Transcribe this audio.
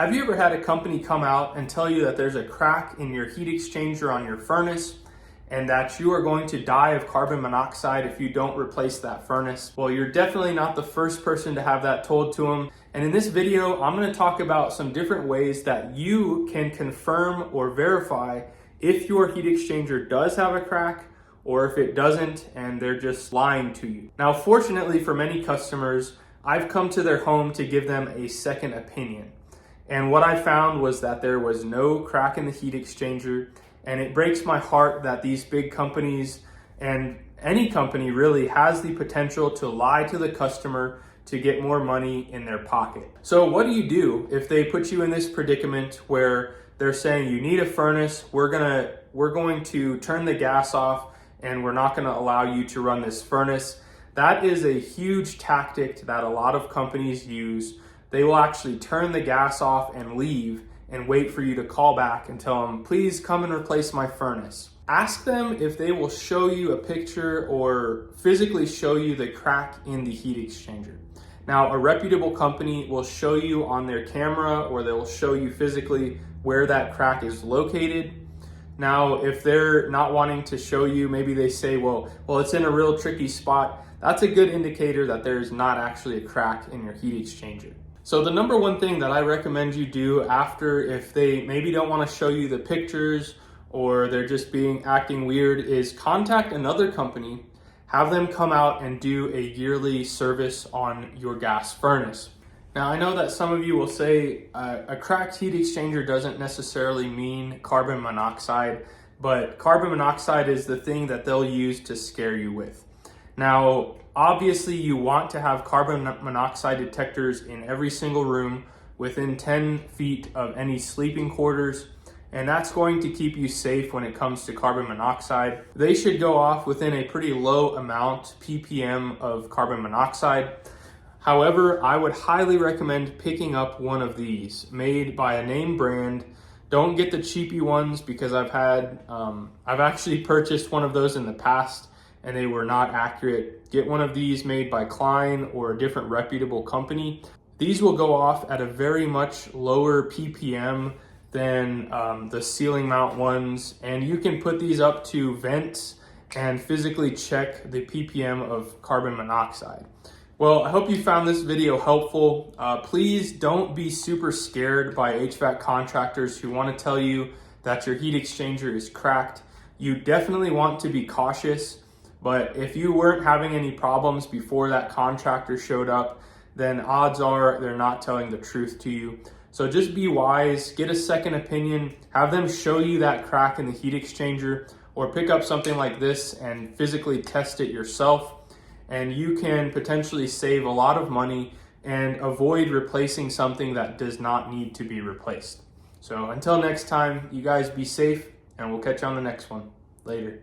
Have you ever had a company come out and tell you that there's a crack in your heat exchanger on your furnace and that you are going to die of carbon monoxide if you don't replace that furnace? Well, you're definitely not the first person to have that told to them. And in this video, I'm going to talk about some different ways that you can confirm or verify if your heat exchanger does have a crack or if it doesn't and they're just lying to you. Now, fortunately for many customers, I've come to their home to give them a second opinion. And what I found was that there was no crack in the heat exchanger. And it breaks my heart that these big companies, and any company really, has the potential to lie to the customer to get more money in their pocket. So what do you do if they put you in this predicament where they're saying you need a furnace, we're going to turn the gas off and we're not going to allow you to run this furnace? That is a huge tactic that a lot of companies use. They will actually turn the gas off and leave and wait for you to call back and tell them, please come and replace my furnace. Ask them if they will show you a picture or physically show you the crack in the heat exchanger. Now, a reputable company will show you on their camera or they'll show you physically where that crack is located. Now, if they're not wanting to show you, maybe they say, well, it's in a real tricky spot. That's a good indicator that there's not actually a crack in your heat exchanger. So the number one thing that I recommend you do after, if they maybe don't want to show you the pictures or they're just acting weird, is contact another company, have them come out and do a yearly service on your gas furnace. Now, I know that some of you will say a cracked heat exchanger doesn't necessarily mean carbon monoxide, but carbon monoxide is the thing that they'll use to scare you with. Now, obviously you want to have carbon monoxide detectors in every single room within 10 feet of any sleeping quarters, and that's going to keep you safe when it comes to carbon monoxide. They should go off within a pretty low amount, ppm, of carbon monoxide. However, I would highly recommend picking up one of these made by a name brand. Don't get the cheapy ones, because I've actually purchased one of those in the past and they were not accurate. Get one of these made by Klein or a different reputable company. These will go off at a very much lower ppm than the ceiling mount ones, and you can put these up to vents and physically check the ppm of carbon monoxide. Well, I hope you found this video helpful. Please don't be super scared by HVAC contractors who want to tell you that your heat exchanger is cracked. You definitely want to be cautious. But if you weren't having any problems before that contractor showed up, then odds are they're not telling the truth to you. So just be wise, get a second opinion, have them show you that crack in the heat exchanger, or pick up something like this and physically test it yourself. And you can potentially save a lot of money and avoid replacing something that does not need to be replaced. So until next time, you guys be safe, and we'll catch you on the next one. Later.